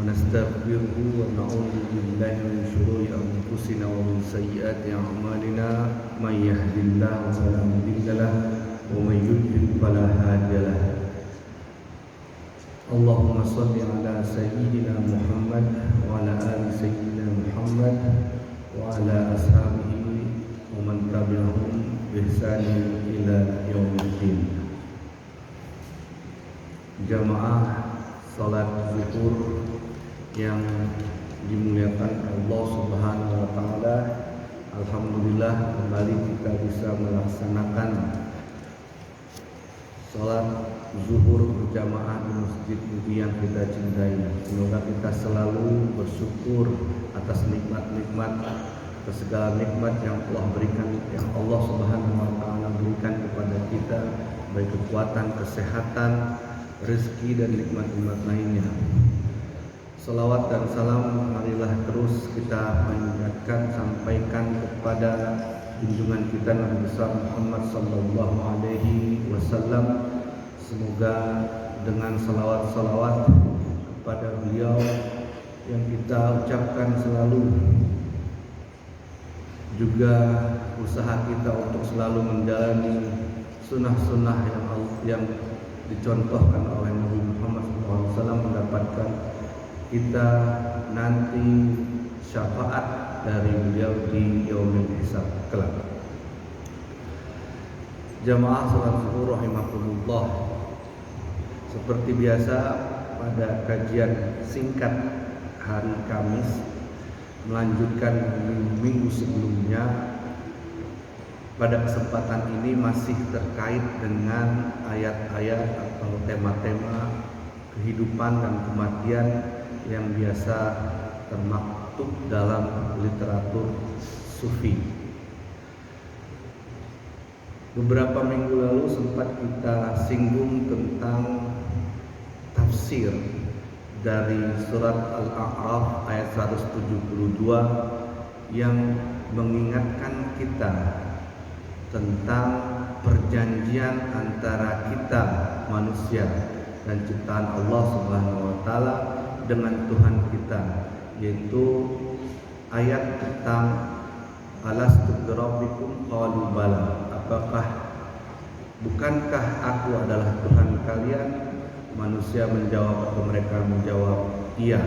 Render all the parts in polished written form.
ونستغفره ونعوذ بالله من شرور أنفسنا ومن سيئات أعمالنا من يهد الله فلا مضل له ومن يضلل فلا هادي له اللهم صل على سيدنا محمد وعلى آل سيدنا محمد وعلى أصحابه ومن تبعهم بإحسان إلى يوم الدين. Jamaah salat zuhur yang dimuliakan Allah Subhanahu wa taala, alhamdulillah kembali kita bisa melaksanakan salat zuhur berjamaah di masjid yang kita cintai. Semoga kita selalu bersyukur atas nikmat-nikmat, atas segala nikmat yang Allah berikan, yang Allah Subhanahu wa taala berikan kepada kita, baik kekuatan, kesehatan, rezeki dan nikmat-nikmat lainnya. Salawat dan salam marilah terus kita panjatkan, sampaikan kepada junjungan kita Nabi besar Muhammad sallallahu alaihi wasallam. Semoga dengan salawat-salawat kepada beliau yang kita ucapkan selalu, juga usaha kita untuk selalu menjalani sunnah-sunnah yang dicontohkan oleh Nabi Muhammad SAW, mendapatkan kita nanti syafaat dari beliau di yaumil hisab kelak. Jamaah salat zuhur rahimakumullah, seperti biasa pada kajian singkat hari Kamis melanjutkan minggu sebelumnya. Pada kesempatan ini masih terkait dengan ayat-ayat atau tema-tema kehidupan dan kematian yang biasa termaktub dalam literatur sufi. Beberapa minggu lalu sempat kita singgung tentang tafsir dari surat Al-A'raf ayat 172 yang mengingatkan kita tentang perjanjian antara kita manusia dan ciptaan Allah Subhanahu wa taala dengan Tuhan kita, yaitu ayat tentang alastu birabbikum qalu bala, bukankah aku adalah Tuhan kalian? Manusia menjawab atau mereka menjawab iya.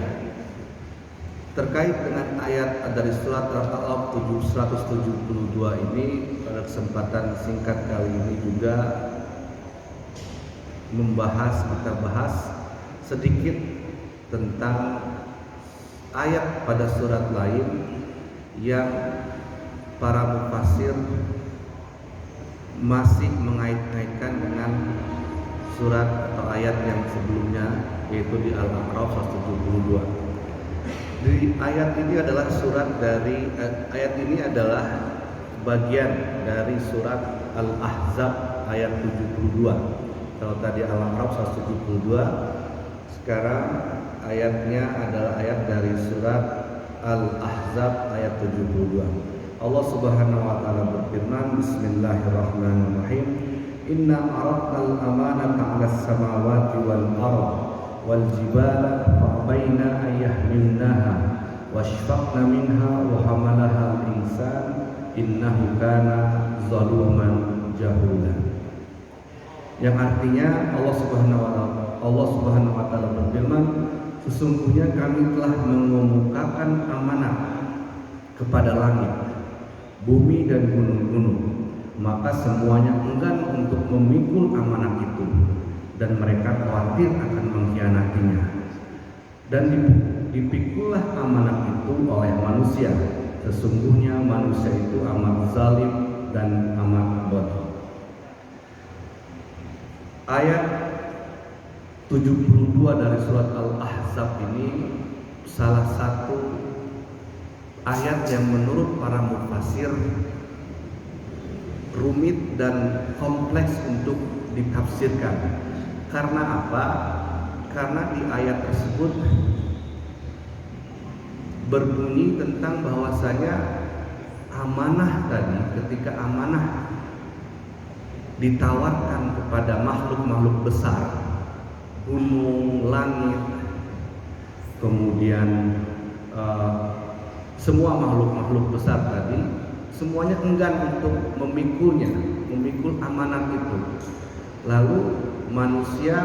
Terkait dengan ayat dari surat Al-A'raf 172 ini, pada kesempatan singkat kali ini juga kita bahas sedikit tentang ayat pada surat lain yang para mufassir masih mengait-ngaitkan dengan surat atau ayat yang sebelumnya, yaitu di Al-A'raf 172. Di ayat ini adalah ayat ini adalah bagian dari surat Al-Ahzab ayat 72. Kalau tadi Al-A'raf 172, sekarang ayatnya adalah ayat dari surat Al-Ahzab ayat 72. Allah Subhanahu wa taala berfirman, Bismillahirrahmanirrahim. Inna aradnal amanata 'alas samawati wal ardh wal jibala fa'abaina an yahmilnaha washfaqna minha wa hamalaha al-insan innahu kana zaluman jahula. Yang artinya Allah Subhanahu wa taala berfirman, sesungguhnya kami telah mengemukakan amanah kepada langit, bumi dan gunung-gunung, maka semuanya enggan untuk memikul amanah itu dan mereka khawatir akan mengkhianatinya. Dan dipikullah amanah itu oleh manusia. Sesungguhnya manusia itu amat zalim dan amat bodoh. Ayat 72 dari surat Al-Ahzab ini salah satu ayat yang menurut para mufassir rumit dan kompleks untuk ditafsirkan. Karena apa? Karena di ayat tersebut berbunyi tentang bahwasanya amanah tadi, ketika amanah ditawarkan kepada makhluk-makhluk besar, gunung, langit, kemudian semua makhluk-makhluk besar tadi semuanya enggan untuk memikul amanat itu. Lalu manusia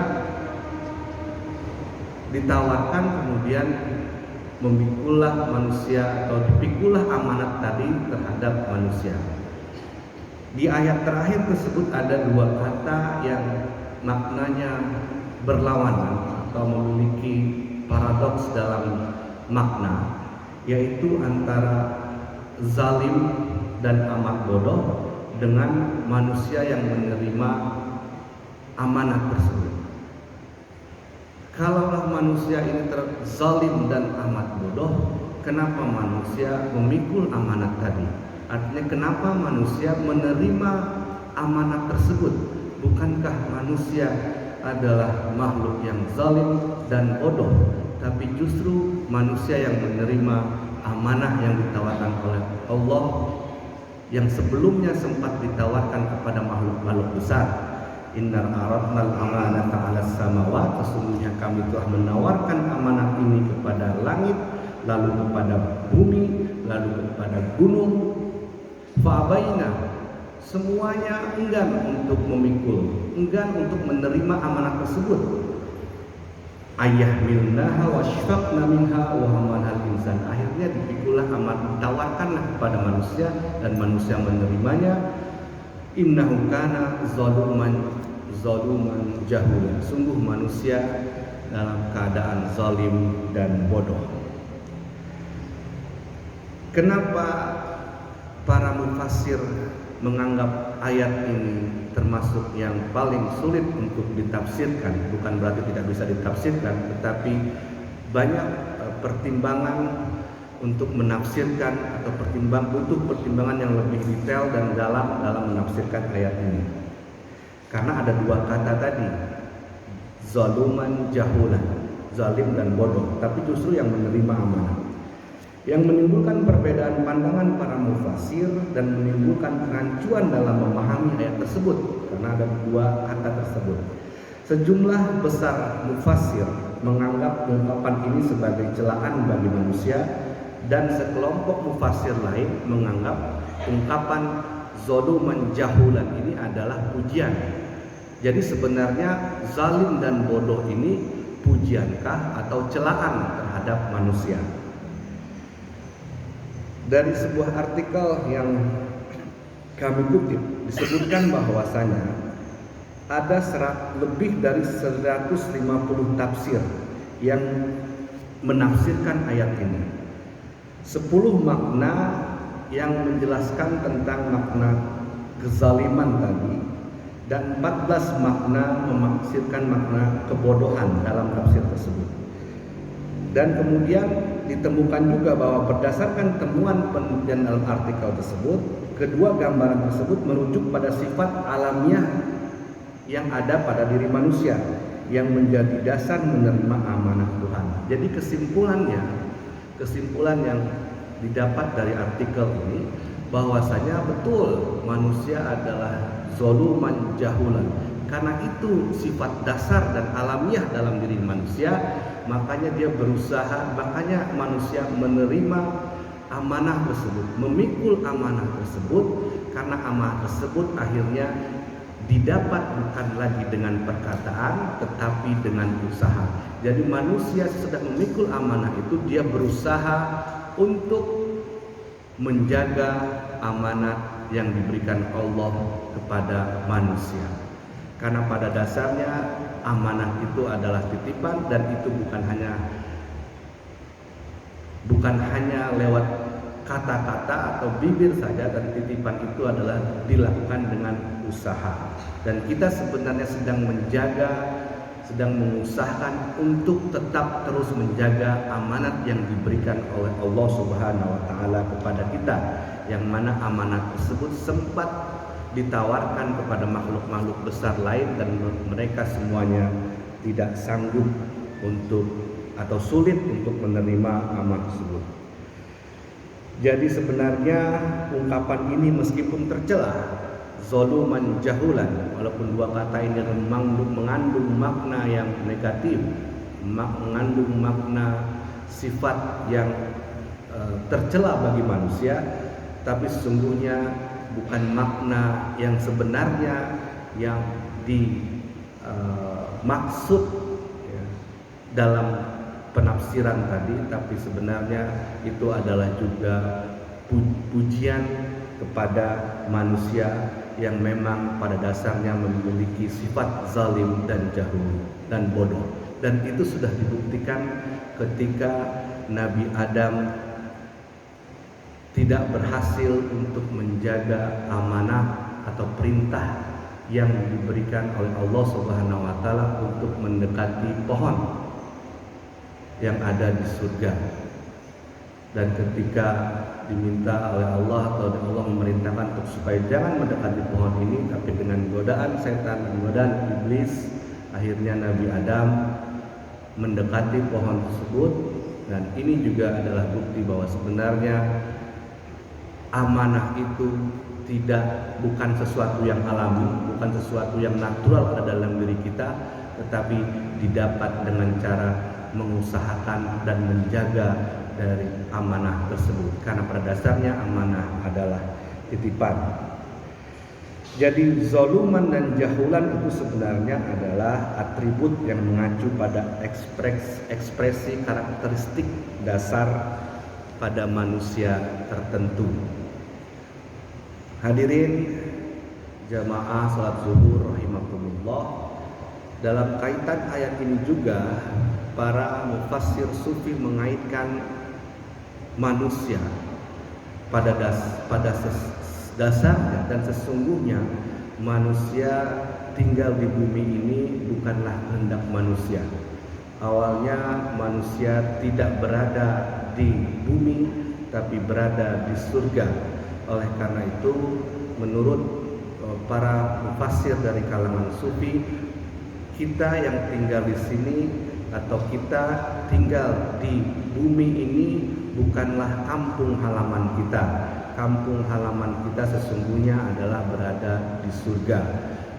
ditawarkan, kemudian dipikulah amanat tadi terhadap manusia. Di ayat terakhir tersebut ada dua kata yang maknanya berlawanan atau memiliki paradoks dalam makna, yaitu antara zalim dan amat bodoh dengan manusia yang menerima amanat tersebut. Kalaulah manusia ini zalim dan amat bodoh, kenapa manusia memikul amanat tadi? Artinya kenapa manusia menerima amanat tersebut? Bukankah manusia adalah makhluk yang zalim dan bodoh, tapi justru manusia yang menerima amanah yang ditawarkan oleh Allah, yang sebelumnya sempat ditawarkan kepada makhluk-makhluk besar. Inna aradnal amanata 'alas samawat, sesungguhnya kami telah menawarkan amanat ini kepada langit, lalu kepada bumi, lalu kepada gunung. Fa'abaina, semuanya enggan untuk memikul, enggan untuk menerima amanat tersebut. Ayyahmilnaha wasyfaqna minha wa hamalal insan. Akhirnya dipikullah amanat, ditawarkanlah kepada manusia dan manusia menerimanya. Innahu kana zaluman jahula. Sungguh manusia dalam keadaan zalim dan bodoh. Kenapa para mufassir menganggap ayat ini termasuk yang paling sulit untuk ditafsirkan? Bukan berarti tidak bisa ditafsirkan, tetapi banyak pertimbangan untuk menafsirkan atau butuh pertimbangan yang lebih detail dan dalam menafsirkan ayat ini. Karena ada dua kata tadi, zaluman jahulan, zalim dan bodoh, tapi justru yang menerima amanah, yang menimbulkan perbedaan pandangan para mufassir dan menimbulkan kerancuan dalam memahami ayat tersebut karena ada dua kata tersebut. Sejumlah besar mufassir menganggap ungkapan ini sebagai celaan bagi manusia, dan sekelompok mufassir lain menganggap ungkapan zaluman jahulan ini adalah pujian. Jadi sebenarnya zalim dan bodoh ini pujiankah atau celaan terhadap manusia? Dari sebuah artikel yang kami kutip disebutkan bahwasanya ada lebih dari 150 tafsir yang menafsirkan ayat ini. 10 makna yang menjelaskan tentang makna kezaliman tadi, dan 14 makna menafsirkan makna kebodohan dalam tafsir tersebut. Dan kemudian ditemukan juga bahwa berdasarkan temuan penelitian dalam artikel tersebut, kedua gambaran tersebut merujuk pada sifat alamiah yang ada pada diri manusia yang menjadi dasar menerima amanah Tuhan. Jadi kesimpulan yang didapat dari artikel ini bahwasanya betul manusia adalah zaluman jahulan. Karena itu sifat dasar dan alamiah dalam diri manusia, makanya manusia menerima amanah tersebut, memikul amanah tersebut, karena amanah tersebut akhirnya didapat bukan lagi dengan perkataan tetapi dengan usaha. Jadi manusia sudah memikul amanah itu, dia berusaha untuk menjaga amanat yang diberikan Allah kepada manusia. Karena pada dasarnya amanah itu adalah titipan, dan itu bukan hanya lewat kata-kata atau bibir saja, dan titipan itu adalah dilakukan dengan usaha. Dan kita sebenarnya sedang mengusahakan untuk tetap terus menjaga amanat yang diberikan oleh Allah Subhanahu wa taala kepada kita, yang mana amanat tersebut sempat ditawarkan kepada makhluk-makhluk besar lain, dan mereka semuanya tidak sanggup atau sulit untuk menerima amanat tersebut. Jadi sebenarnya ungkapan ini meskipun tercela, zaluman jahulan, walaupun dua kata ini mengandung makna yang negatif, mengandung makna sifat yang tercela bagi manusia, tapi sesungguhnya bukan makna yang sebenarnya yang dimaksud ya, dalam penafsiran tadi, tapi sebenarnya itu adalah juga pujian kepada manusia yang memang pada dasarnya memiliki sifat zalim dan jahul dan bodoh. Dan itu sudah dibuktikan ketika Nabi Adam tidak berhasil untuk menjaga amanah atau perintah yang diberikan oleh Allah Subhanahu wa taala untuk mendekati pohon yang ada di surga. Dan ketika diminta oleh Allah atau Allah memerintahkan untuk supaya jangan mendekati pohon ini, tapi dengan godaan setan dan godaan iblis, akhirnya Nabi Adam mendekati pohon tersebut. Dan ini juga adalah bukti bahwa sebenarnya amanah itu bukan sesuatu yang alami, bukan sesuatu yang natural ada dalam diri kita, tetapi didapat dengan cara mengusahakan dan menjaga dari amanah tersebut, karena pada dasarnya amanah adalah titipan. Jadi zaluman dan jahulan itu sebenarnya adalah atribut yang mengacu pada ekspresi karakteristik dasar pada manusia tertentu. Hadirin jamaah salat zuhur rahimakumullah, dalam kaitan ayat ini juga para mufassir sufi mengaitkan manusia pada dasarnya dan sesungguhnya manusia tinggal di bumi ini bukanlah kehendak manusia. Awalnya manusia tidak berada di bumi tapi berada di surga. Oleh karena itu menurut para mufassir dari kalangan sufi, kita yang tinggal di sini atau kita tinggal di bumi ini bukanlah kampung halaman kita. Kampung halaman kita sesungguhnya adalah berada di surga.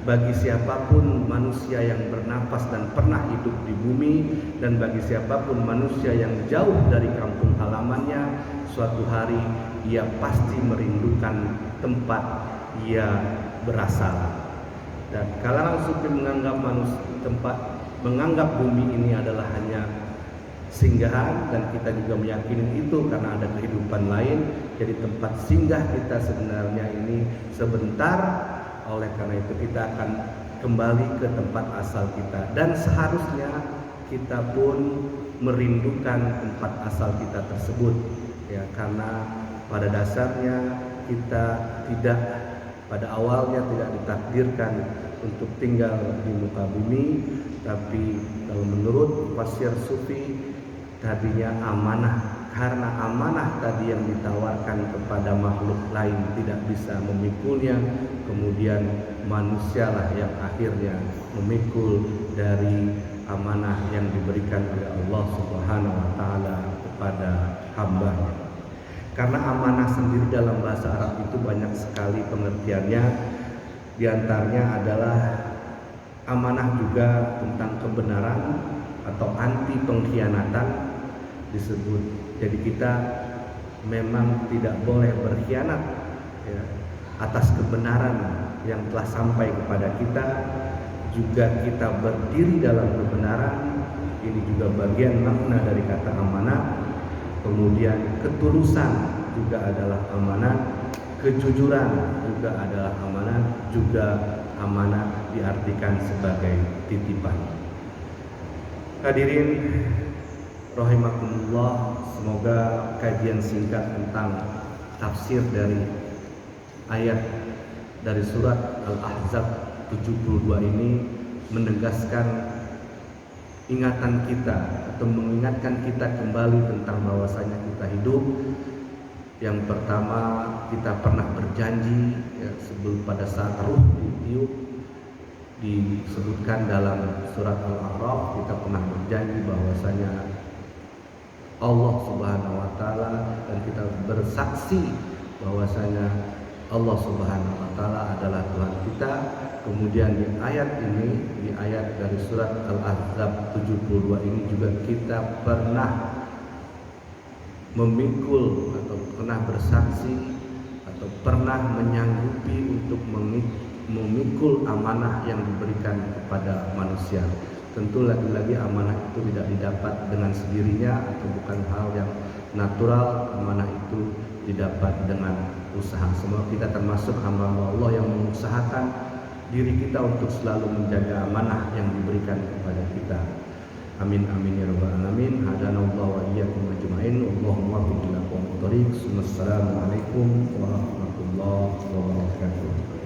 Bagi siapapun manusia yang bernapas dan pernah hidup di bumi, dan bagi siapapun manusia yang jauh dari kampung halamannya, suatu hari ia pasti merindukan tempat ia berasal. Dan kalangan sufi menganggap bumi ini adalah hanya singgahan, dan kita juga meyakini itu karena ada kehidupan lain. Jadi tempat singgah kita sebenarnya ini sebentar. Oleh karena itu kita akan kembali ke tempat asal kita, dan seharusnya kita pun merindukan tempat asal kita tersebut ya, karena pada dasarnya kita pada awalnya tidak ditakdirkan untuk tinggal di muka bumi, tapi kalau menurut mufassir sufi tadinya amanah, karena amanah tadi yang ditawarkan kepada makhluk lain tidak bisa memikulnya, kemudian manusialah yang akhirnya memikul dari amanah yang diberikan oleh Allah Subhanahu wa taala kepada hamba-Nya. Karena amanah sendiri dalam bahasa Arab itu banyak sekali pengertiannya. Di antaranya adalah amanah juga tentang kebenaran atau anti pengkhianatan disebut. Jadi kita memang tidak boleh berkhianat ya, atas kebenaran yang telah sampai kepada kita. Juga kita berdiri dalam kebenaran. Ini juga bagian makna dari kata amanah. Kemudian ketulusan juga adalah amanah, kejujuran juga adalah amanah, juga amanah diartikan sebagai titipan. Hadirin rahimakumullah, semoga kajian singkat tentang tafsir dari ayat dari surat Al-Ahzab 72 ini menegaskan ingatan kita atau mengingatkan kita kembali tentang bahwasanya kita hidup. Yang pertama, kita pernah berjanji ya, sebelum pada saat ruh ditiup, disebutkan dalam surat Al-A'raf, kita pernah berjanji bahwasanya Allah Subhanahu wa taala, dan kita bersaksi bahwasanya Allah Subhanahu wa taala adalah Tuhan kita. Kemudian di ayat ini, di ayat dari surat Al-Ahzab 72 ini juga kita pernah memikul atau pernah bersaksi atau pernah menyanggupi untuk memikul amanah yang diberikan kepada manusia. Tentu lagi-lagi amanah itu tidak didapat dengan sendirinya atau bukan hal yang natural. Amanah itu didapat dengan usaha. Semoga kita termasuk hamba Allah yang mengusahakan diri kita untuk selalu menjaga amanah yang diberikan kepada kita. Amin amin ya rabbal alamin. Hadanallahu wa iyyakum ajmain. Allahumma billahi wa tariq. Wassalamualaikum warahmatullahi wabarakatuh.